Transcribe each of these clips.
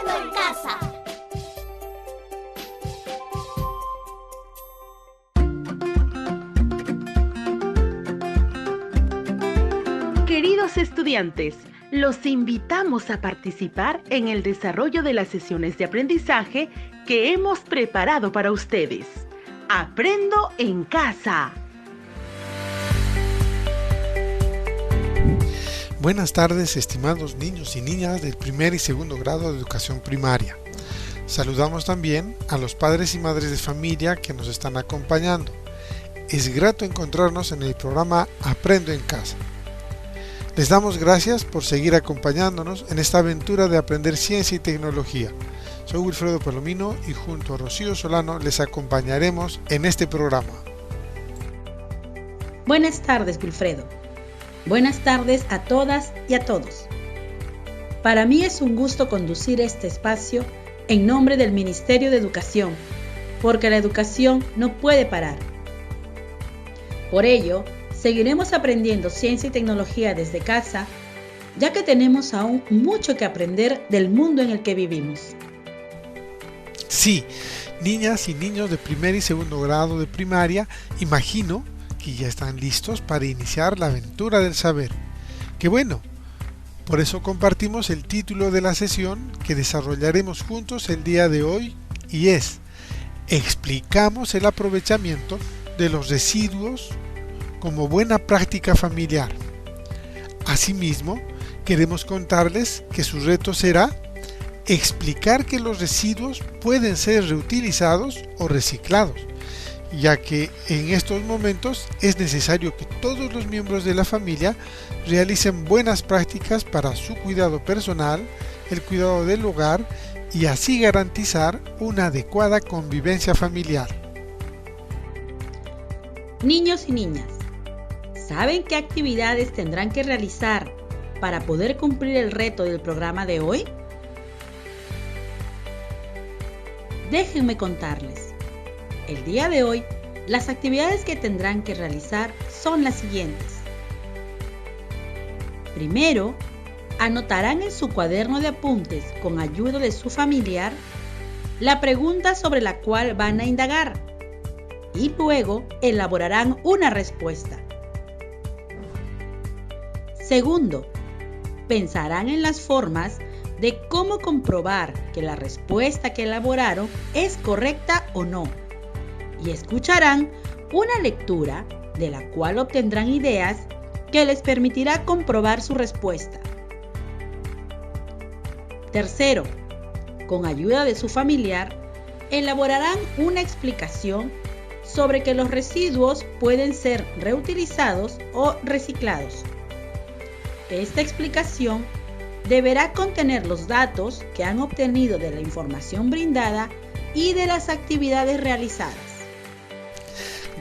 Aprendo en Casa. Queridos estudiantes, los invitamos a participar en el desarrollo de las sesiones de aprendizaje que hemos preparado para ustedes. Aprendo en Casa. Buenas tardes, estimados niños y niñas del primer y segundo grado de educación primaria. Saludamos también a los padres y madres de familia que nos están acompañando. Es grato encontrarnos en el programa Aprendo en Casa. Les damos gracias por seguir acompañándonos en esta aventura de aprender ciencia y tecnología. Soy Wilfredo Palomino y junto a Rocío Solano les acompañaremos en este programa. Buenas tardes, Wilfredo. Buenas tardes a todas y a todos. Para mí es un gusto conducir este espacio en nombre del Ministerio de Educación, porque la educación no puede parar. Por ello, seguiremos aprendiendo ciencia y tecnología desde casa, ya que tenemos aún mucho que aprender del mundo en el que vivimos. Sí, niñas y niños de primer y segundo grado de primaria, imagino que ya están listos para iniciar la aventura del saber. ¡Qué bueno! Por eso compartimos el título de la sesión que desarrollaremos juntos el día de hoy y es: explicamos el aprovechamiento de los residuos como buena práctica familiar. Asimismo, queremos contarles que su reto será explicar que los residuos pueden ser reutilizados o reciclados, ya que en estos momentos es necesario que todos los miembros de la familia realicen buenas prácticas para su cuidado personal, el cuidado del hogar y así garantizar una adecuada convivencia familiar. Niños y niñas, ¿saben qué actividades tendrán que realizar para poder cumplir el reto del programa de hoy? Déjenme contarles. El día de hoy, las actividades que tendrán que realizar son las siguientes. Primero, anotarán en su cuaderno de apuntes con ayuda de su familiar la pregunta sobre la cual van a indagar y luego elaborarán una respuesta. Segundo, pensarán en las formas de cómo comprobar que la respuesta que elaboraron es correcta o no. Y escucharán una lectura de la cual obtendrán ideas que les permitirá comprobar su respuesta. Tercero, con ayuda de su familiar, elaborarán una explicación sobre que los residuos pueden ser reutilizados o reciclados. Esta explicación deberá contener los datos que han obtenido de la información brindada y de las actividades realizadas.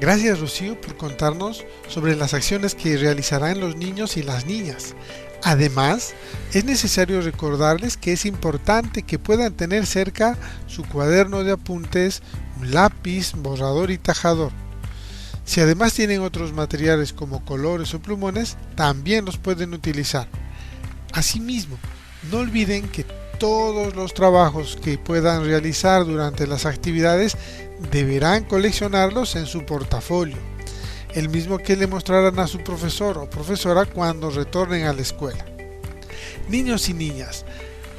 Gracias, Rocío, por contarnos sobre las acciones que realizarán los niños y las niñas. Además, es necesario recordarles que es importante que puedan tener cerca su cuaderno de apuntes, un lápiz, borrador y tajador. Si además tienen otros materiales como colores o plumones, también los pueden utilizar. Asimismo, no olviden que todos los trabajos que puedan realizar durante las actividades deberán coleccionarlos en su portafolio, el mismo que le mostrarán a su profesor o profesora cuando retornen a la escuela. Niños y niñas,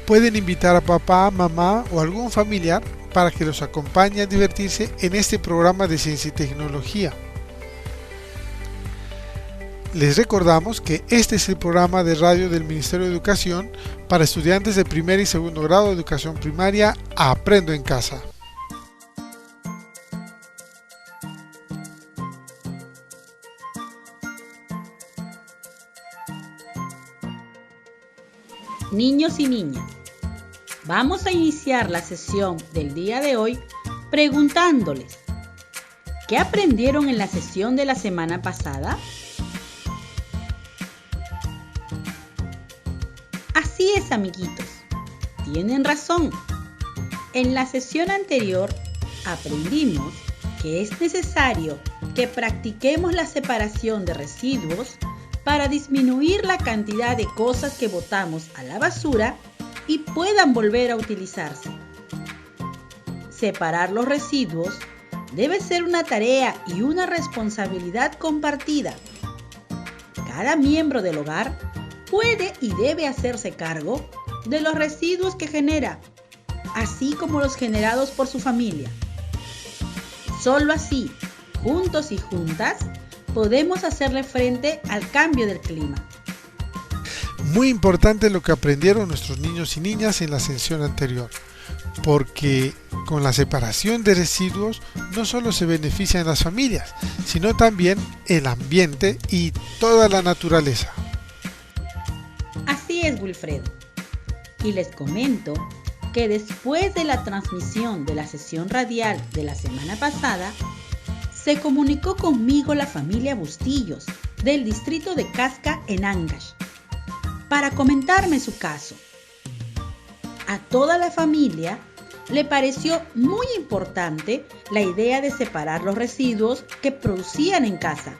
pueden invitar a papá, mamá o algún familiar para que los acompañe a divertirse en este programa de ciencia y tecnología. Les recordamos que este es el programa de radio del Ministerio de Educación para estudiantes de primer y segundo grado de educación primaria. Aprendo en Casa. Niños y niñas, vamos a iniciar la sesión del día de hoy preguntándoles: ¿qué aprendieron en la sesión de la semana pasada? Así es, amiguitos, tienen razón. En la sesión anterior aprendimos que es necesario que practiquemos la separación de residuos para disminuir la cantidad de cosas que botamos a la basura y puedan volver a utilizarse. Separar los residuos debe ser una tarea y una responsabilidad compartida. Cada miembro del hogar puede y debe hacerse cargo de los residuos que genera, así como los generados por su familia. Solo así, juntos y juntas, podemos hacerle frente al cambio del clima. Muy importante lo que aprendieron nuestros niños y niñas en la sesión anterior, porque con la separación de residuos no solo se benefician las familias, sino también el ambiente y toda la naturaleza. Así es, Wilfredo. Y les comento que después de la transmisión de la sesión radial de la semana pasada, se comunicó conmigo la familia Bustillos del distrito de Casca en Ancash para comentarme su caso. A toda la familia le pareció muy importante la idea de separar los residuos que producían en casa,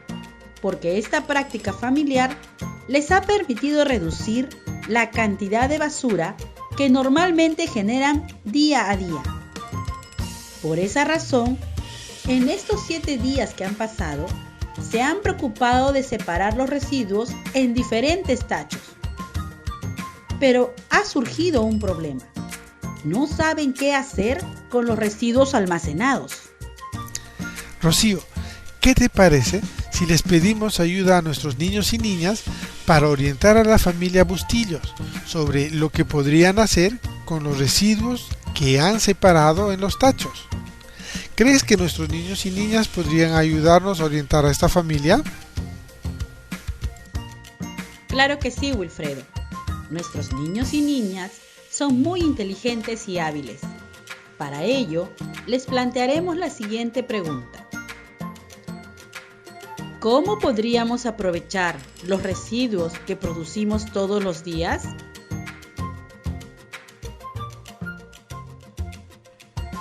porque esta práctica familiar les ha permitido reducir la cantidad de basura que normalmente generan día a día. Por esa razón, en estos 7 días que han pasado, se han preocupado de separar los residuos en diferentes tachos. Pero ha surgido un problema. No saben qué hacer con los residuos almacenados. Rocío, ¿qué te parece si les pedimos ayuda a nuestros niños y niñas para orientar a la familia Bustillos sobre lo que podrían hacer con los residuos que han separado en los tachos? ¿Crees que nuestros niños y niñas podrían ayudarnos a orientar a esta familia? Claro que sí, Wilfredo. Nuestros niños y niñas son muy inteligentes y hábiles. Para ello, les plantearemos la siguiente pregunta. ¿Cómo podríamos aprovechar los residuos que producimos todos los días?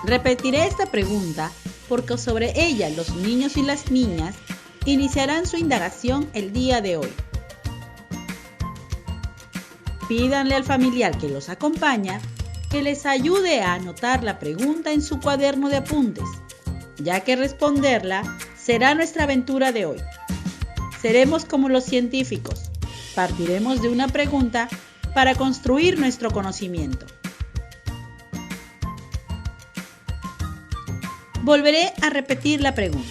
Repetiré esta pregunta porque sobre ella los niños y las niñas iniciarán su indagación el día de hoy. Pídanle al familiar que los acompaña que les ayude a anotar la pregunta en su cuaderno de apuntes, ya que responderla será nuestra aventura de hoy. Seremos como los científicos, partiremos de una pregunta para construir nuestro conocimiento. Volveré a repetir la pregunta.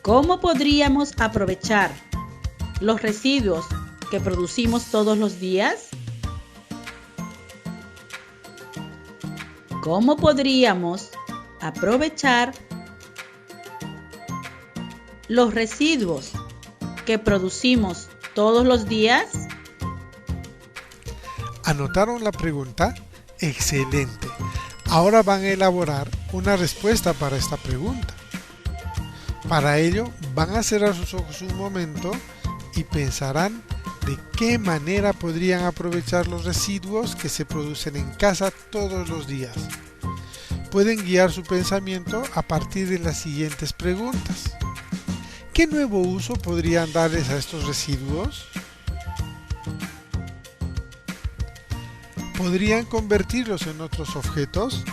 ¿Cómo podríamos aprovechar los residuos que producimos todos los días? ¿Cómo podríamos aprovechar los residuos que producimos todos los días? ¿Anotaron la pregunta? Excelente. Ahora van a elaborar una respuesta para esta pregunta. Para ello, van a cerrar sus ojos un momento y pensarán de qué manera podrían aprovechar los residuos que se producen en casa todos los días. Pueden guiar su pensamiento a partir de las siguientes preguntas. ¿Qué nuevo uso podrían darles a estos residuos? ¿Podrían convertirlos en otros objetos?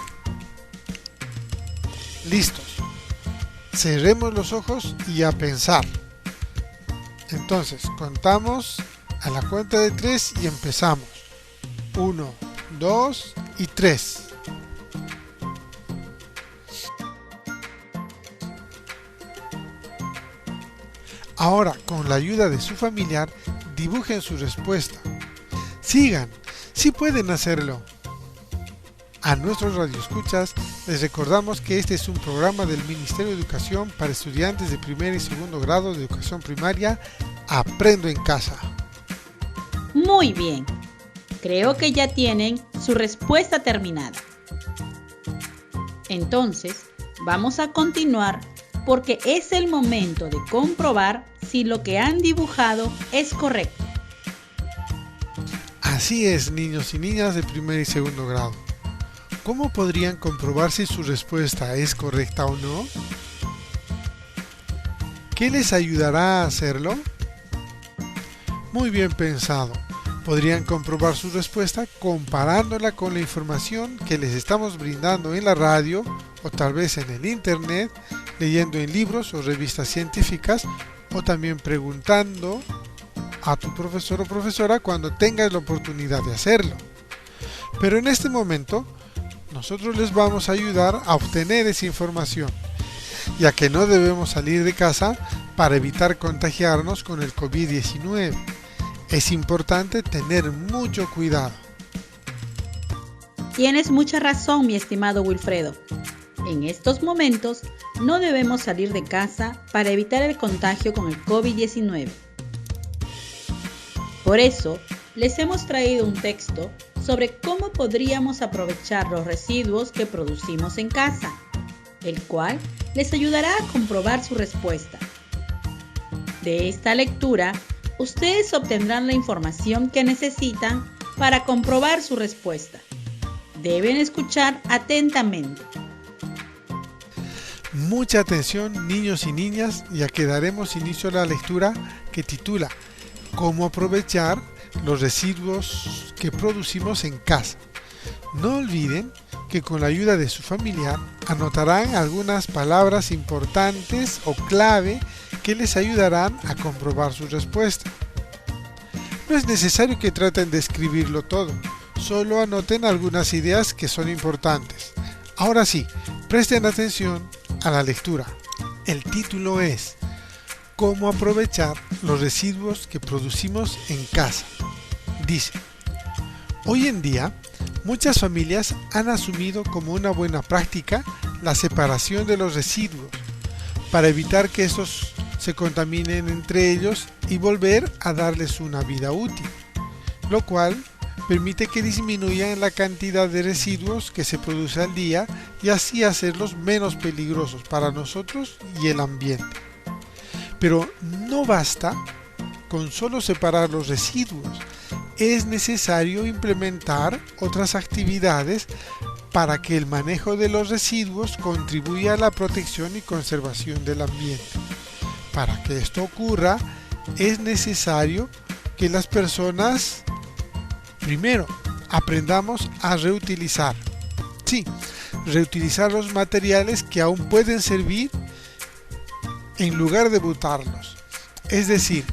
Listos. Cerremos los ojos y a pensar. Entonces, contamos a la cuenta de 3 y empezamos. 1, 2 y 3. Ahora, con la ayuda de su familiar, dibujen su respuesta. Sigan, sí pueden hacerlo. A nuestros radioescuchas les recordamos que este es un programa del Ministerio de Educación para estudiantes de primer y segundo grado de educación primaria. Aprendo en casa. Muy bien. Creo que ya tienen su respuesta terminada. Entonces, vamos a continuar porque es el momento de comprobar si lo que han dibujado es correcto. Así es, niños y niñas de primer y segundo grado. ¿Cómo podrían comprobar si su respuesta es correcta o no? ¿Qué les ayudará a hacerlo? Muy bien pensado. Podrían comprobar su respuesta comparándola con la información que les estamos brindando en la radio o tal vez en el internet, leyendo en libros o revistas científicas, o también preguntando a tu profesor o profesora cuando tengas la oportunidad de hacerlo. Pero en este momento, nosotros les vamos a ayudar a obtener esa información, ya que no debemos salir de casa para evitar contagiarnos con el COVID-19. Es importante tener mucho cuidado. Tienes mucha razón, mi estimado Wilfredo. En estos momentos no debemos salir de casa para evitar el contagio con el COVID-19. Por eso, les hemos traído un texto sobre cómo podríamos aprovechar los residuos que producimos en casa, el cual les ayudará a comprobar su respuesta. De esta lectura, ustedes obtendrán la información que necesitan para comprobar su respuesta. Deben escuchar atentamente. Mucha atención, niños y niñas, ya que daremos inicio a la lectura que titula ¿Cómo aprovechar los residuos que producimos en casa? No olviden que con la ayuda de su familiar anotarán algunas palabras importantes o clave que les ayudarán a comprobar su respuesta. No es necesario que traten de escribirlo todo, solo anoten algunas ideas que son importantes. Ahora sí, presten atención a la lectura. El título es ¿Cómo aprovechar los residuos que producimos en casa? Dice: hoy en día, muchas familias han asumido como una buena práctica la separación de los residuos para evitar que estos se contaminen entre ellos y volver a darles una vida útil, lo cual permite que disminuyan la cantidad de residuos que se produce al día y así hacerlos menos peligrosos para nosotros y el ambiente. Pero no basta con solo separar los residuos, es necesario implementar otras actividades para que el manejo de los residuos contribuya a la protección y conservación del ambiente. Para que esto ocurra, es necesario que las personas, primero, aprendamos a reutilizar. Sí, reutilizar los materiales que aún pueden servir en lugar de botarlos. Es decir,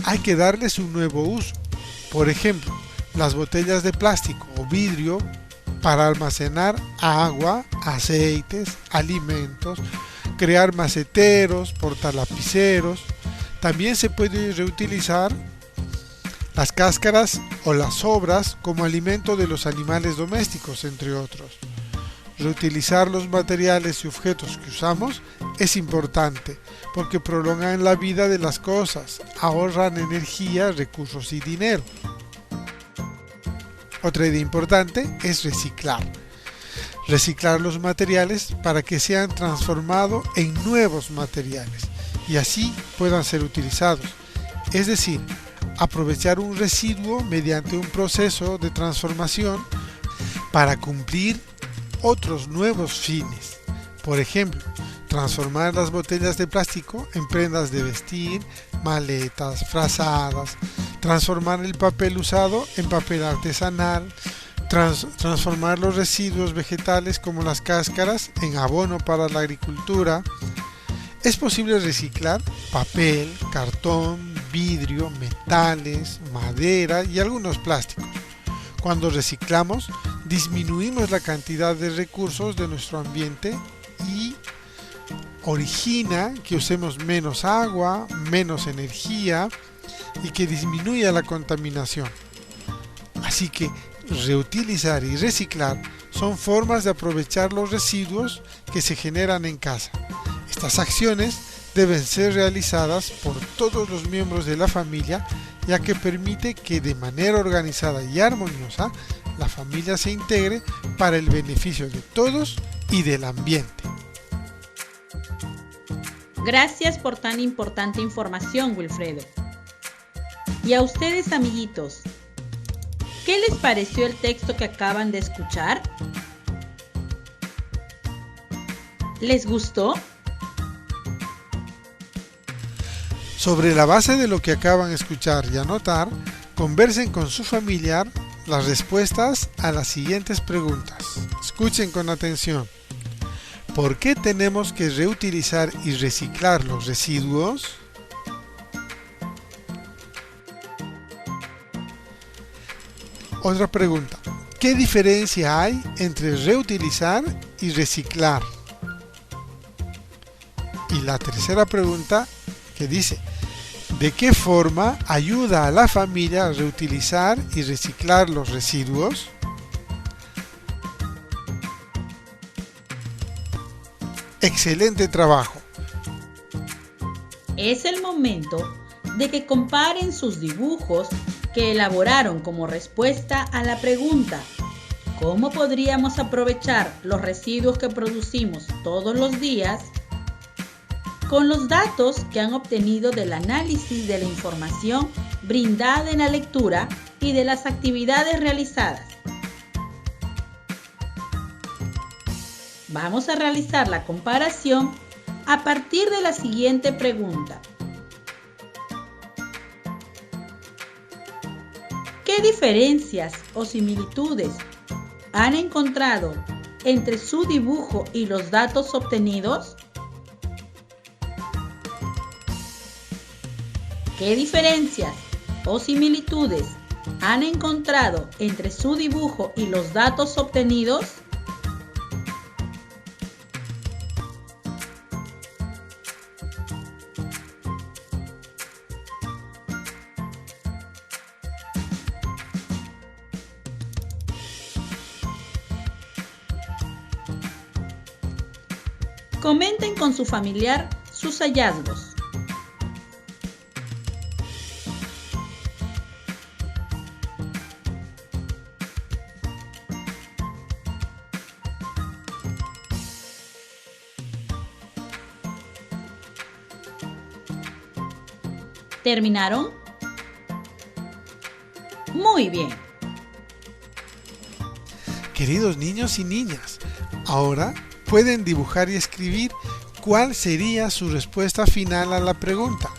hay que darles un nuevo uso. Por ejemplo, las botellas de plástico o vidrio para almacenar agua, aceites, alimentos, crear maceteros, portalapiceros. También se puede reutilizar las cáscaras o las sobras como alimento de los animales domésticos, entre otros. Reutilizar los materiales y objetos que usamos es importante porque prolongan la vida de las cosas, ahorran energía, recursos y dinero. Otra idea importante es reciclar. Reciclar los materiales para que sean transformados en nuevos materiales y así puedan ser utilizados. Es decir, aprovechar un residuo mediante un proceso de transformación para cumplir otros nuevos fines. Por ejemplo, transformar las botellas de plástico en prendas de vestir, maletas, frazadas, transformar el papel usado en papel artesanal, transformar los residuos vegetales como las cáscaras en abono para la agricultura. Es posible reciclar papel, cartón, vidrio, metales, madera y algunos plásticos. Cuando reciclamos, disminuimos la cantidad de recursos de nuestro ambiente y origina que usemos menos agua, menos energía y que disminuya la contaminación. Así que reutilizar y reciclar son formas de aprovechar los residuos que se generan en casa. Estas acciones deben ser realizadas por todos los miembros de la familia, ya que permite que de manera organizada y armoniosa la familia se integre para el beneficio de todos y del ambiente. Gracias por tan importante información, Wilfredo. Y a ustedes, amiguitos, ¿qué les pareció el texto que acaban de escuchar? ¿Les gustó? Sobre la base de lo que acaban de escuchar y anotar, Conversen con su familiar las respuestas a las siguientes preguntas. Escuchen con atención. ¿Por qué tenemos que reutilizar y reciclar los residuos? Otra pregunta. ¿Qué diferencia hay entre reutilizar y reciclar? Y la tercera pregunta que dice, ¿de qué forma ayuda a la familia a reutilizar y reciclar los residuos? ¡Excelente trabajo! Es el momento de que comparen sus dibujos que elaboraron como respuesta a la pregunta ¿cómo podríamos aprovechar los residuos que producimos todos los días? Con los datos que han obtenido del análisis de la información brindada en la lectura y de las actividades realizadas. Vamos a realizar la comparación a partir de la siguiente pregunta. ¿Qué diferencias o similitudes han encontrado entre su dibujo y los datos obtenidos? ¿Qué diferencias o similitudes han encontrado entre su dibujo y los datos obtenidos? Comenten con su familiar sus hallazgos. ¿Terminaron? Muy bien. Queridos niños y niñas, ahora pueden dibujar y escribir cuál sería su respuesta final a la pregunta.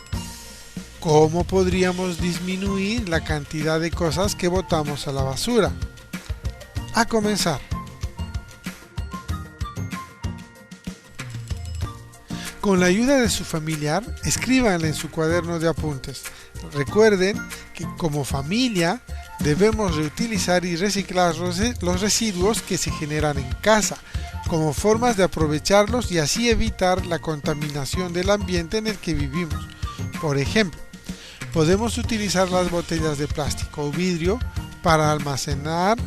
¿Cómo podríamos disminuir la cantidad de cosas que botamos a la basura? A comenzar. Con la ayuda de su familiar, escríbanle en su cuaderno de apuntes. Recuerden que como familia debemos reutilizar y reciclar los residuos que se generan en casa, como formas de aprovecharlos y así evitar la contaminación del ambiente en el que vivimos. Por ejemplo, podemos utilizar las botellas de plástico o vidrio para almacenar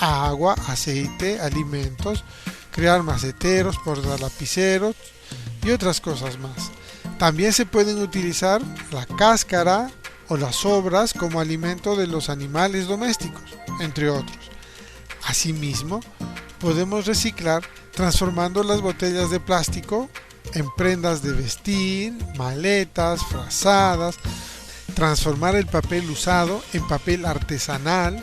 agua, aceite, alimentos, crear maceteros, portalapiceros y otras cosas más. También se pueden utilizar la cáscara o las sobras como alimento de los animales domésticos, entre otros. Asimismo, podemos reciclar transformando las botellas de plástico en prendas de vestir, maletas, frazadas, transformar el papel usado en papel artesanal,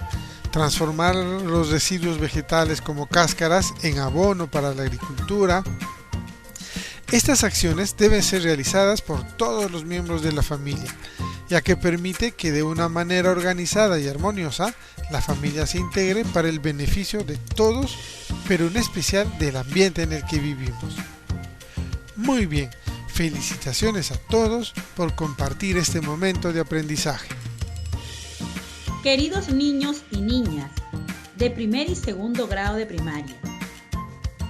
transformar los residuos vegetales como cáscaras en abono para la agricultura. Estas acciones deben ser realizadas por todos los miembros de la familia, ya que permite que de una manera organizada y armoniosa la familia se integre para el beneficio de todos, pero en especial del ambiente en el que vivimos. Muy bien, felicitaciones a todos por compartir este momento de aprendizaje. Queridos niños y niñas de primer y segundo grado de primaria,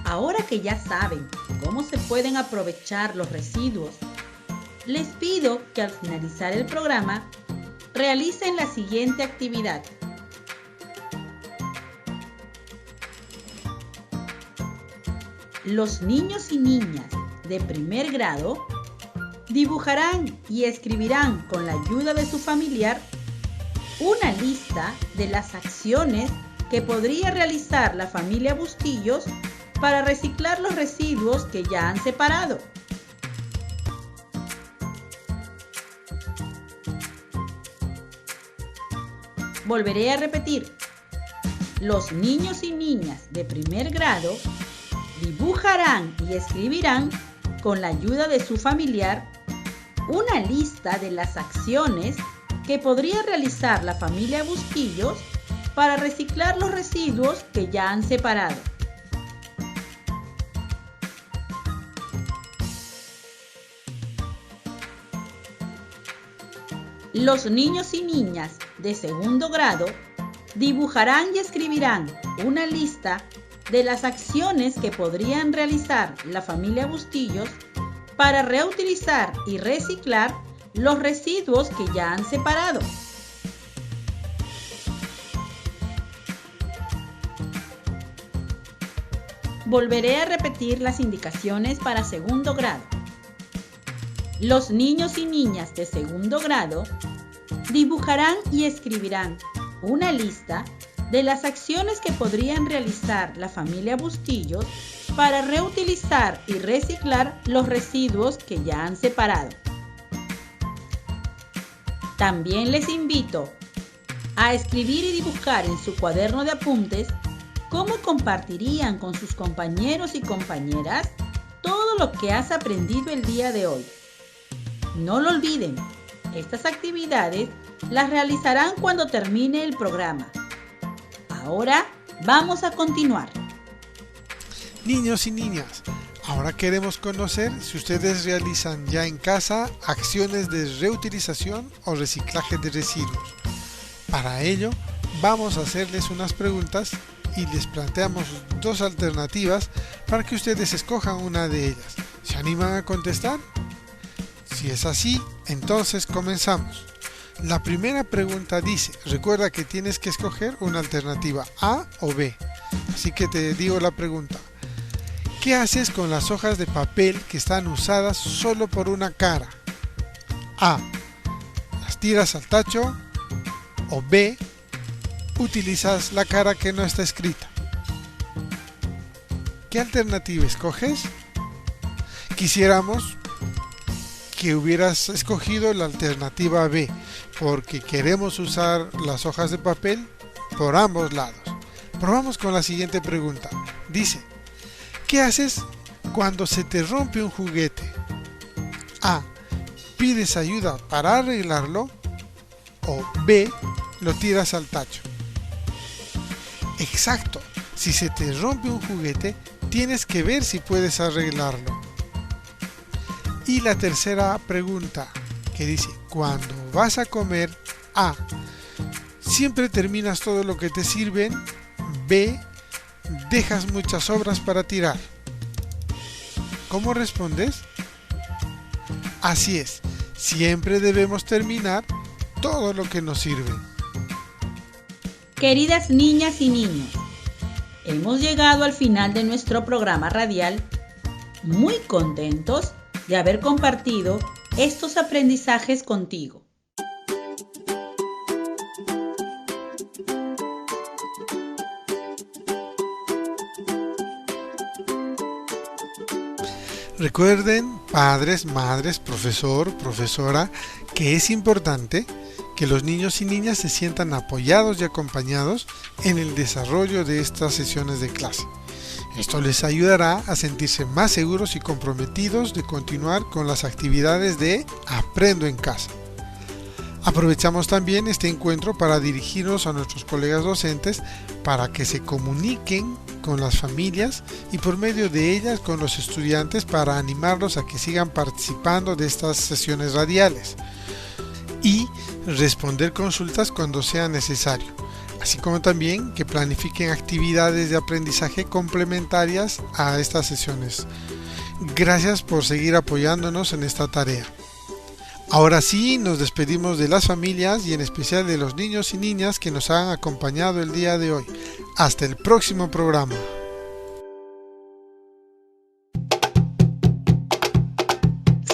ahora que ya saben cómo se pueden aprovechar los residuos, les pido que al finalizar el programa realicen la siguiente actividad. Los niños y niñas de primer grado dibujarán y escribirán con la ayuda de su familiar una lista de las acciones que podría realizar la familia Bustillos para reciclar los residuos que ya han separado. Volveré a repetir. Los niños y niñas de primer grado dibujarán y escribirán con la ayuda de su familiar una lista de las acciones que podría realizar la familia Bustillos para reciclar los residuos que ya han separado. Los niños y niñas de segundo grado dibujarán y escribirán una lista de las acciones que podrían realizar la familia Bustillos para reutilizar y reciclar los residuos que ya han separado. Volveré a repetir las indicaciones para segundo grado. Los niños y niñas de segundo grado dibujarán y escribirán una lista de las acciones que podrían realizar la familia Bustillos para reutilizar y reciclar los residuos que ya han separado. También les invito a escribir y dibujar en su cuaderno de apuntes cómo compartirían con sus compañeros y compañeras todo lo que has aprendido el día de hoy. No lo olviden, estas actividades las realizarán cuando termine el programa. Ahora vamos a continuar. Niños y niñas, ahora queremos conocer si ustedes realizan ya en casa acciones de reutilización o reciclaje de residuos. Para ello, vamos a hacerles unas preguntas y les planteamos dos alternativas para que ustedes escojan una de ellas. ¿Se animan a contestar? Si es así, entonces comenzamos. La primera pregunta dice, recuerda que tienes que escoger una alternativa A o B. Así que te digo la pregunta. ¿Qué haces con las hojas de papel que están usadas solo por una cara? A. ¿Las tiras al tacho? O B. ¿Utilizas la cara que no está escrita? ¿Qué alternativa escoges? Quisiéramos que hubieras escogido la alternativa B, porque queremos usar las hojas de papel por ambos lados. Probamos con la siguiente pregunta. Dice, ¿qué haces cuando se te rompe un juguete? A. ¿Pides ayuda para arreglarlo? O B. ¿Lo tiras al tacho? Exacto. Si se te rompe un juguete, tienes que ver si puedes arreglarlo. Y la tercera pregunta, que dice, cuando vas a comer, A. ¿Siempre terminas todo lo que te sirven? B. ¿Dejas muchas sobras para tirar? ¿Cómo respondes? Así es, siempre debemos terminar todo lo que nos sirve. Queridas niñas y niños, hemos llegado al final de nuestro programa radial, muy contentos de haber compartido estos aprendizajes contigo. Recuerden, padres, madres, profesor, profesora, que es importante que los niños y niñas se sientan apoyados y acompañados en el desarrollo de estas sesiones de clase. Esto les ayudará a sentirse más seguros y comprometidos de continuar con las actividades de Aprendo en Casa. Aprovechamos también este encuentro para dirigirnos a nuestros colegas docentes para que se comuniquen con las familias y por medio de ellas con los estudiantes para animarlos a que sigan participando de estas sesiones radiales y responder consultas cuando sea necesario, así como también que planifiquen actividades de aprendizaje complementarias a estas sesiones. Gracias por seguir apoyándonos en esta tarea. Ahora sí, nos despedimos de las familias y en especial de los niños y niñas que nos han acompañado el día de hoy. Hasta el próximo programa.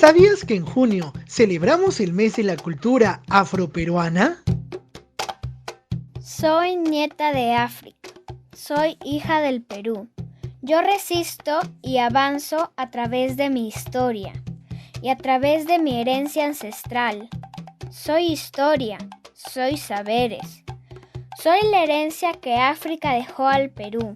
¿Sabías que en junio celebramos el mes de la cultura afroperuana? Soy nieta de África. Soy hija del Perú. Yo resisto y avanzo a través de mi historia y a través de mi herencia ancestral. Soy historia, soy saberes. Soy la herencia que África dejó al Perú.